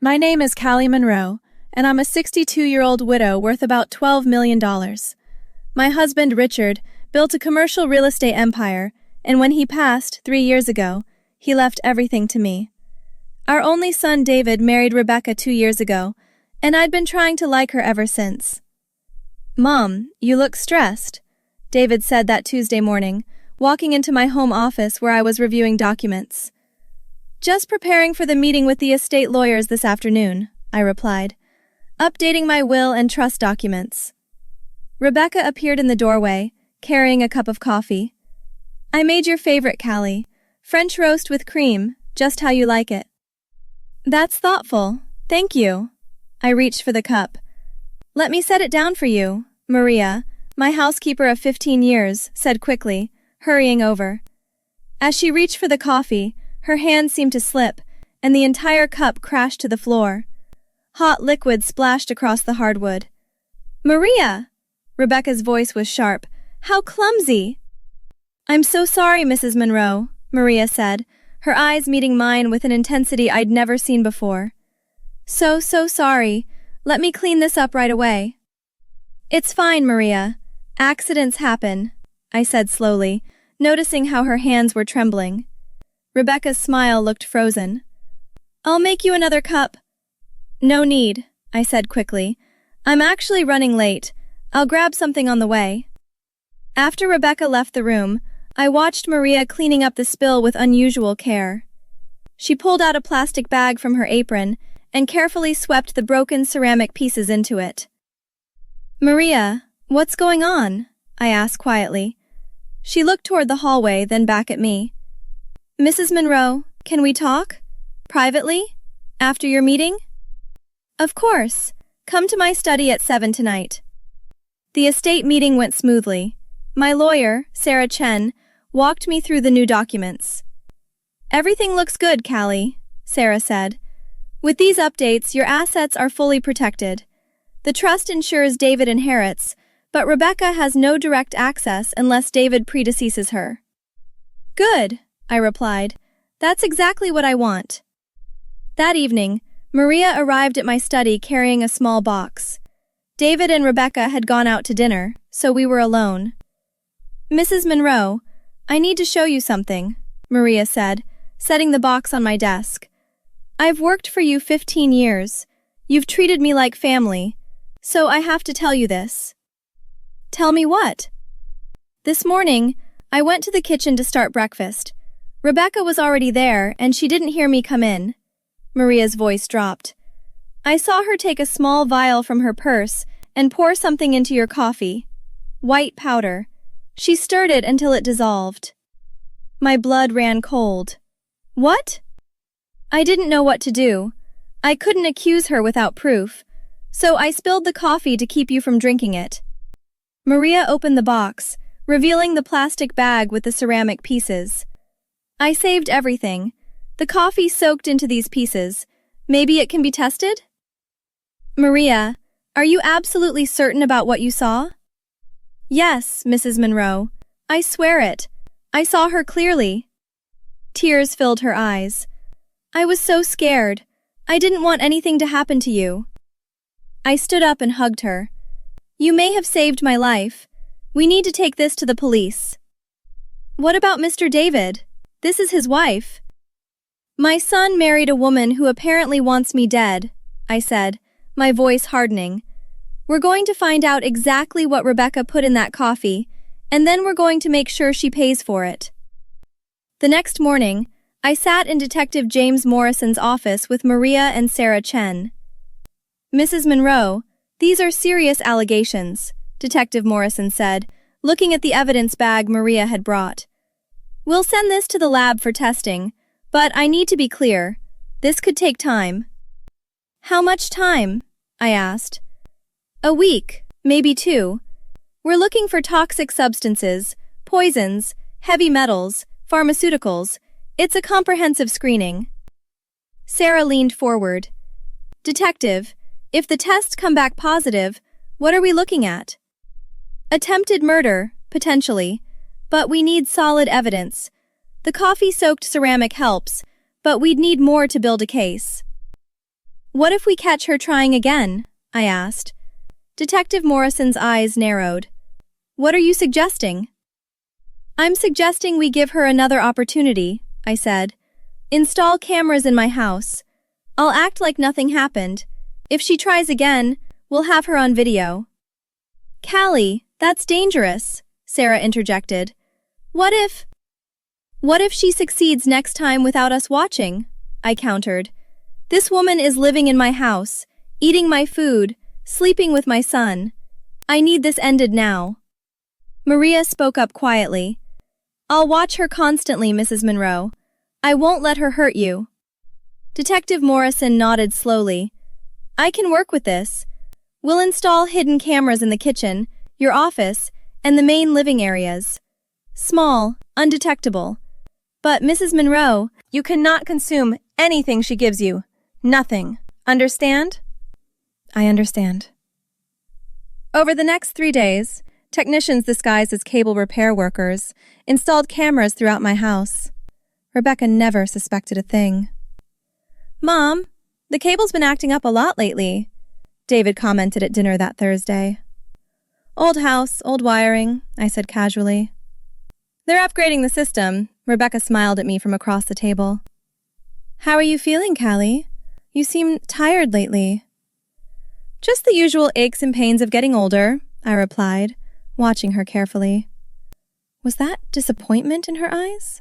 My name is Callie Monroe, and I'm a 62-year-old widow worth about $12 million. My husband, Richard, built a commercial real estate empire, and when he passed 3 years ago, he left everything to me. Our only son, David, married Rebecca 2 years ago, and I'd been trying to like her ever since. "Mom, you look stressed," David said that Tuesday morning, walking into my home office where I was reviewing documents. "Just preparing for the meeting with the estate lawyers this afternoon," I replied, updating my will and trust documents. Rebecca appeared in the doorway, carrying a cup of coffee. "I made your favorite, Callie. French roast with cream, just how you like it." "That's thoughtful. Thank you." I reached for the cup. "Let me set it down for you," Maria, my housekeeper of 15 years, said quickly, hurrying over. As she reached for the coffee, her hand seemed to slip, and the entire cup crashed to the floor. Hot liquid splashed across the hardwood. "Maria!" Rebecca's voice was sharp. "How clumsy!" "I'm so sorry, Mrs. Monroe," Maria said, her eyes meeting mine with an intensity I'd never seen before. So sorry. Let me clean this up right away." "It's fine, Maria. Accidents happen," I said slowly, noticing how her hands were trembling. Rebecca's smile looked frozen. "I'll make you another cup." "No need," I said quickly. "I'm actually running late. I'll grab something on the way." After Rebecca left the room, I watched Maria cleaning up the spill with unusual care. She pulled out a plastic bag from her apron and carefully swept the broken ceramic pieces into it. "Maria, what's going on?" I asked quietly. She looked toward the hallway, then back at me. "Mrs. Monroe, can we talk? Privately? After your meeting?" "Of course. Come to my study at 7 tonight." The estate meeting went smoothly. My lawyer, Sarah Chen, walked me through the new documents. "Everything looks good, Callie," Sarah said. "With these updates, your assets are fully protected. The trust ensures David inherits, but Rebecca has no direct access unless David predeceases her." "Good," I replied. "That's exactly what I want." That evening, Maria arrived at my study carrying a small box. David and Rebecca had gone out to dinner, so we were alone. "Mrs. Monroe, I need to show you something," Maria said, setting the box on my desk. "I've worked for you 15 years. You've treated me like family, so I have to tell you this." "Tell me what?" "This morning, I went to the kitchen to start breakfast. Rebecca was already there, and she didn't hear me come in." Maria's voice dropped. "I saw her take a small vial from her purse and pour something into your coffee. White powder. She stirred it until it dissolved." My blood ran cold. "What?" I didn't know what to do. I couldn't accuse her without proof, so I spilled the coffee to keep you from drinking it. Maria opened the box, revealing the plastic bag with the ceramic pieces. "I saved everything. The coffee soaked into these pieces. Maybe it can be tested?" "Maria, are you absolutely certain about what you saw?" "Yes, Mrs. Monroe. I swear it. I saw her clearly." Tears filled her eyes. "I was so scared. I didn't want anything to happen to you." I stood up and hugged her. "You may have saved my life. We need to take this to the police." "What about Mr. David? This is his wife." "My son married a woman who apparently wants me dead," I said, my voice hardening. "We're going to find out exactly what Rebecca put in that coffee, and then we're going to make sure she pays for it." The next morning, I sat in Detective James Morrison's office with Maria and Sarah Chen. "Mrs. Monroe, these are serious allegations," Detective Morrison said, looking at the evidence bag Maria had brought. "We'll send this to the lab for testing, but I need to be clear. This could take time." "How much time?" I asked. "A week, maybe 2. We're looking for toxic substances, poisons, heavy metals, pharmaceuticals. It's a comprehensive screening." Sarah leaned forward. "Detective, if the tests come back positive, what are we looking at?" "Attempted murder, potentially, but we need solid evidence. The coffee-soaked ceramic helps, but we'd need more to build a case." What if we catch her trying again? I asked. Detective Morrison's eyes narrowed. What are you suggesting? I'm suggesting we give her another opportunity, I said. Install cameras in my house. I'll act like nothing happened. If she tries again, we'll have her on video. Callie, that's dangerous, Sarah interjected. What if she succeeds next time without us watching? I countered. This woman is living in my house, eating my food, sleeping with my son. I need this ended now. Maria spoke up quietly. I'll watch her constantly, Mrs. Monroe. I won't let her hurt you. Detective Morrison nodded slowly. I can work with this. We'll install hidden cameras in the kitchen, your office, and the main living areas. Small, undetectable. But, Mrs. Monroe, you cannot consume anything she gives you. Nothing. Understand? I understand. Over the next 3 days, technicians disguised as cable repair workers installed cameras throughout my house. Rebecca never suspected a thing. Mom, the cable's been acting up a lot lately, David commented at dinner that Thursday. Old house, old wiring, I said casually. They're upgrading the system, Rebecca smiled at me from across the table. How are you feeling, Callie? You seem tired lately. Just the usual aches and pains of getting older, I replied, watching her carefully. Was that disappointment in her eyes?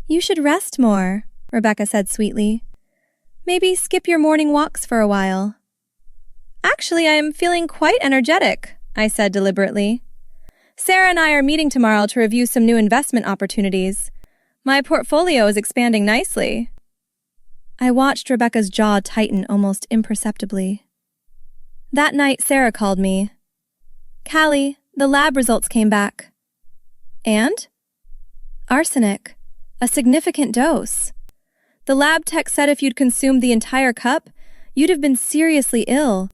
You should rest more, Rebecca said sweetly. Maybe skip your morning walks for a while. Actually, I am feeling quite energetic, I said deliberately. Sarah and I are meeting tomorrow to review some new investment opportunities. My portfolio is expanding nicely. I watched Rebecca's jaw tighten almost imperceptibly. That night, Sarah called me. Callie, the lab results came back. And? Arsenic. A significant dose. The lab tech said if you'd consumed the entire cup, you'd have been seriously ill,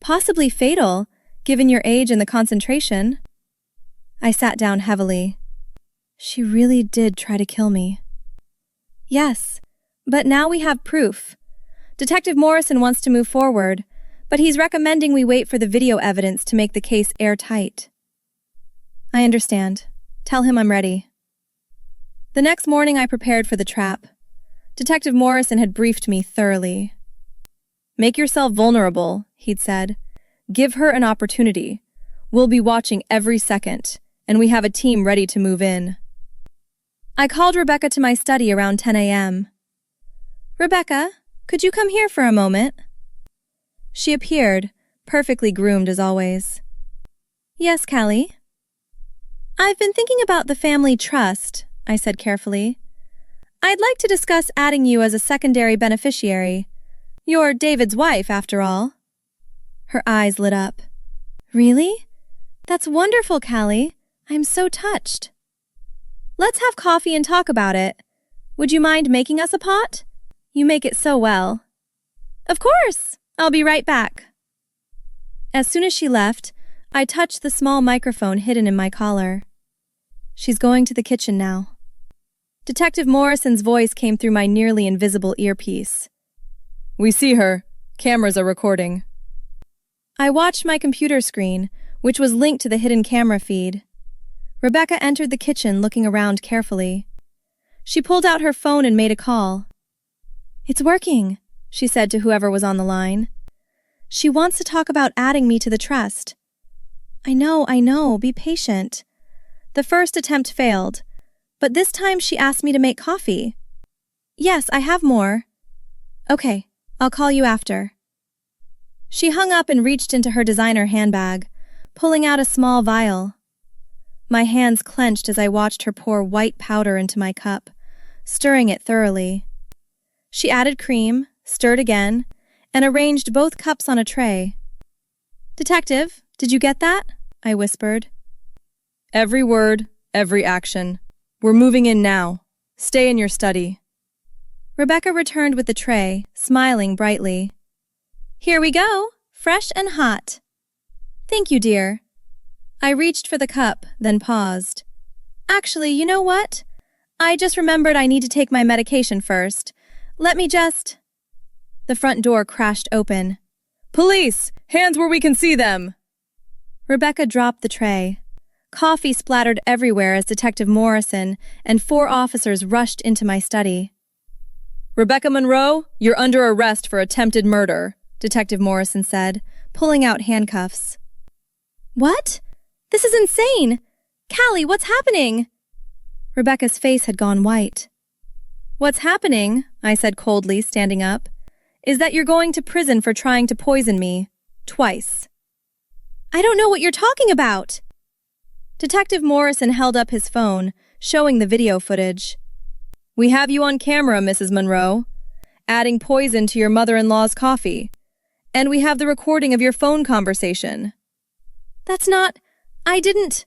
possibly fatal, given your age and the concentration. I sat down heavily. She really did try to kill me. Yes, but now we have proof. Detective Morrison wants to move forward, but he's recommending we wait for the video evidence to make the case airtight. I understand. Tell him I'm ready. The next morning I prepared for the trap. Detective Morrison had briefed me thoroughly. Make yourself vulnerable, he'd said. Give her an opportunity. We'll be watching every second, and we have a team ready to move in. I called Rebecca to my study around 10 a.m. Rebecca, could you come here for a moment? She appeared, perfectly groomed as always. Yes, Callie. I've been thinking about the family trust, I said carefully. I'd like to discuss adding you as a secondary beneficiary. You're David's wife, after all. Her eyes lit up. Really? That's wonderful, Callie. I'm so touched. Let's have coffee and talk about it. Would you mind making us a pot? You make it so well. Of course! I'll be right back. As soon as she left, I touched the small microphone hidden in my collar. She's going to the kitchen now. Detective Morrison's voice came through my nearly invisible earpiece. We see her. Cameras are recording. I watched my computer screen, which was linked to the hidden camera feed. Rebecca entered the kitchen looking around carefully. She pulled out her phone and made a call. It's working, she said to whoever was on the line. She wants to talk about adding me to the trust. I know, be patient. The first attempt failed, but this time she asked me to make coffee. Yes, I have more. Okay, I'll call you after. She hung up and reached into her designer handbag, pulling out a small vial. My hands clenched as I watched her pour white powder into my cup, stirring it thoroughly. She added cream, stirred again, and arranged both cups on a tray. Detective, did you get that? I whispered. Every word, every action. We're moving in now. Stay in your study. Rebecca returned with the tray, smiling brightly. Here we go, fresh and hot. Thank you, dear. I reached for the cup, then paused. Actually, you know what? I just remembered I need to take my medication first. Let me just... The front door crashed open. "Police! Hands where we can see them!" Rebecca dropped the tray. Coffee splattered everywhere as Detective Morrison and 4 officers rushed into my study. "Rebecca Monroe, you're under arrest for attempted murder," Detective Morrison said, pulling out handcuffs. "What? This is insane! Callie, what's happening?" Rebecca's face had gone white. "What's happening," I said coldly, standing up, "is that you're going to prison for trying to poison me. Twice." "I don't know what you're talking about." Detective Morrison held up his phone, showing the video footage. "We have you on camera, Mrs. Monroe, adding poison to your mother-in-law's coffee. And we have the recording of your phone conversation." "That's not... I didn't..."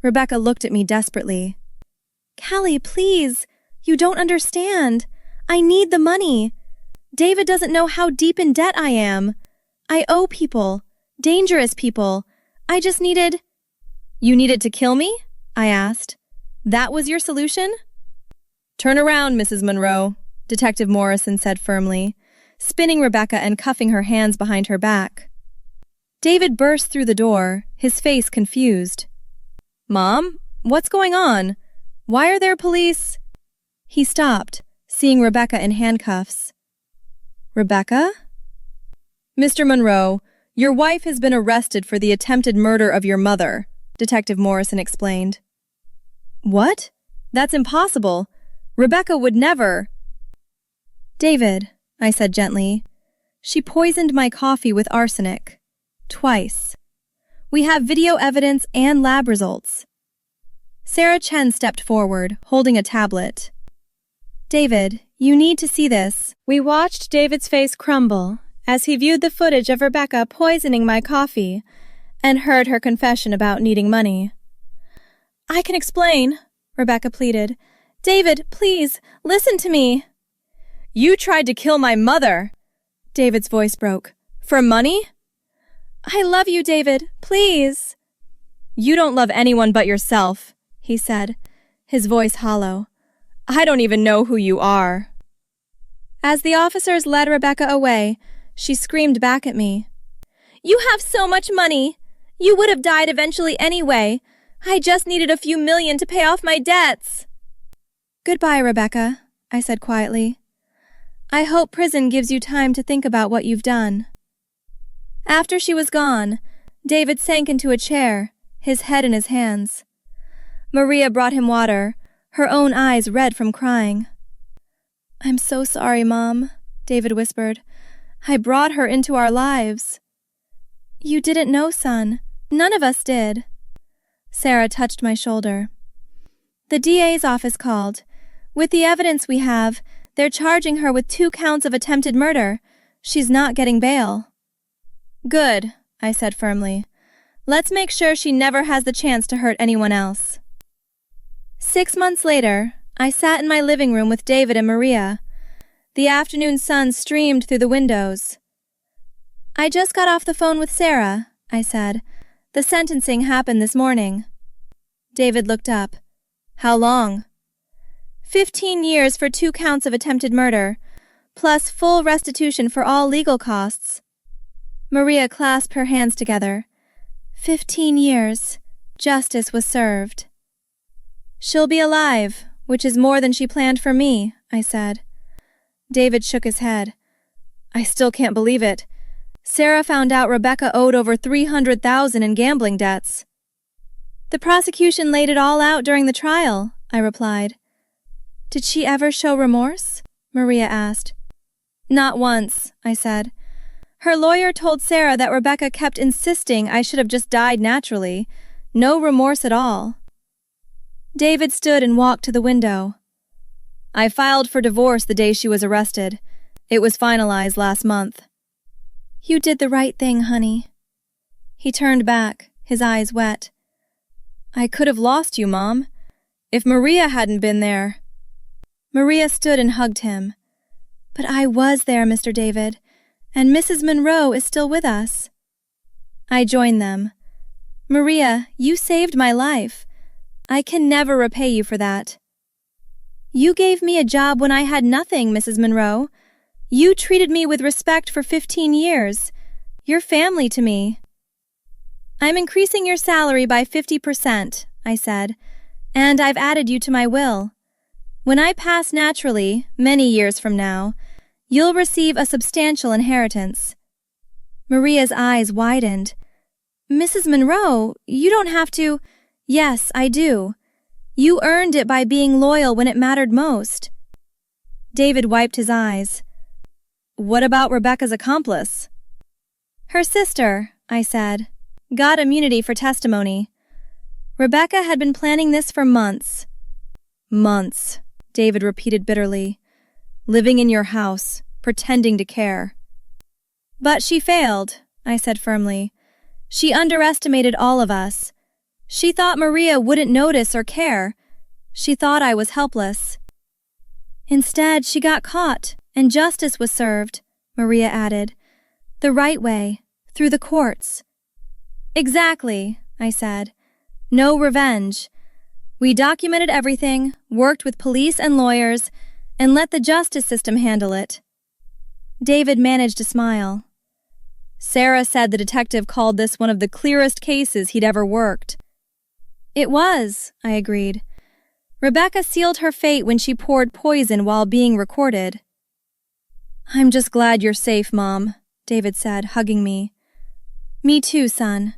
Rebecca looked at me desperately. "Callie, please. You don't understand. I need the money. David doesn't know how deep in debt I am. I owe people. Dangerous people. I just needed..." "You needed to kill me?" I asked. "That was your solution?" "Turn around, Mrs. Monroe," Detective Morrison said firmly, spinning Rebecca and cuffing her hands behind her back. David burst through the door, his face confused. "Mom, what's going on? Why are there police?" He stopped, seeing Rebecca in handcuffs. "Rebecca?" "Mr. Monroe, your wife has been arrested for the attempted murder of your mother," Detective Morrison explained. "What? That's impossible. Rebecca would never..." "David," I said gently, "she poisoned my coffee with arsenic. Twice. We have video evidence and lab results." Sarah Chen stepped forward, holding a tablet. "David, you need to see this." We watched David's face crumble as he viewed the footage of Rebecca poisoning my coffee and heard her confession about needing money. "I can explain," Rebecca pleaded. "David, please, listen to me." "You tried to kill my mother," David's voice broke. "For money?" "I love you, David, please." "You don't love anyone but yourself," he said, his voice hollow. "I don't even know who you are." As the officers led Rebecca away, she screamed back at me. "You have so much money. You would have died eventually anyway. I just needed a few million to pay off my debts." "Goodbye, Rebecca," I said quietly. "I hope prison gives you time to think about what you've done." After she was gone, David sank into a chair, his head in his hands. Maria brought him water, her own eyes red from crying. "I'm so sorry, Mom," David whispered. "I brought her into our lives." "You didn't know, son. None of us did." Sarah touched my shoulder. "The DA's office called. With the evidence we have, they're charging her with 2 counts of attempted murder. She's not getting bail." "Good," I said firmly. "Let's make sure she never has the chance to hurt anyone else." 6 months later, I sat in my living room with David and Maria. The afternoon sun streamed through the windows. "I just got off the phone with Sarah," I said. "The sentencing happened this morning." David looked up. "How long?" 15 years for 2 counts of attempted murder, plus full restitution for all legal costs." Maria clasped her hands together. 15 years. Justice was served. "She'll be alive, which is more than she planned for me," I said. David shook his head. "I still can't believe it. Sarah found out Rebecca owed over $300,000 in gambling debts." "The prosecution laid it all out during the trial," I replied. "Did she ever show remorse?" Maria asked. "Not once," I said. "Her lawyer told Sarah that Rebecca kept insisting I should have just died naturally. No remorse at all." David stood and walked to the window. "I filed for divorce the day she was arrested. It was finalized last month." "You did the right thing, honey." He turned back, his eyes wet. "I could have lost you, Mom. If Maria hadn't been there." Maria stood and hugged him. "But I was there, Mr. David, and Mrs. Monroe is still with us." I joined them. "Maria, you saved my life. I can never repay you for that." "You gave me a job when I had nothing, Mrs. Monroe. You treated me with respect for 15 years. You're family to me. I'm increasing your salary by 50%, I said, and I've added you to my will. When I pass naturally, many years from now, you'll receive a substantial inheritance. Maria's eyes widened. Mrs. Monroe, you don't have to— Yes, I do. You earned it by being loyal when it mattered most. David wiped his eyes. What about Rebecca's accomplice? Her sister, I said, got immunity for testimony. Rebecca had been planning this for months. Months, David repeated bitterly. Living in your house, pretending to care. But she failed, I said firmly. She underestimated all of us. She thought Maria wouldn't notice or care. She thought I was helpless. Instead, she got caught, and justice was served, Maria added. The right way, through the courts. Exactly, I said. No revenge. We documented everything, worked with police and lawyers, and let the justice system handle it. David managed a smile. Sarah said the detective called this one of the clearest cases he'd ever worked. It was, I agreed. Rebecca sealed her fate when she poured poison while being recorded. I'm just glad you're safe, Mom, David said, hugging me. Me too, son.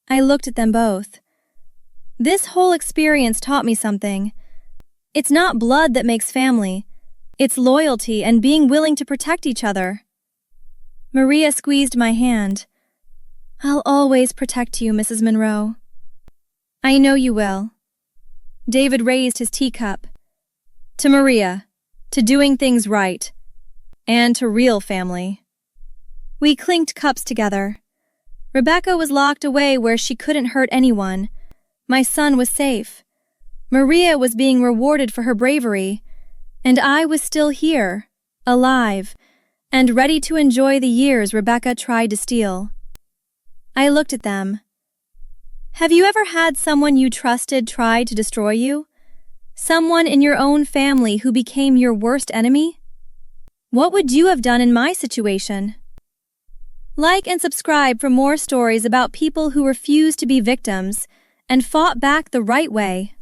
I looked at them both. This whole experience taught me something. It's not blood that makes family. It's loyalty and being willing to protect each other. Maria squeezed my hand. I'll always protect you, Mrs. Monroe. I know you will. David raised his teacup. To Maria, to doing things right, and to real family. We clinked cups together. Rebecca was locked away where she couldn't hurt anyone. My son was safe. Maria was being rewarded for her bravery, and I was still here, alive, and ready to enjoy the years Rebecca tried to steal. I looked at them. Have you ever had someone you trusted try to destroy you? Someone in your own family who became your worst enemy? What would you have done in my situation? Like and subscribe for more stories about people who refused to be victims and fought back the right way.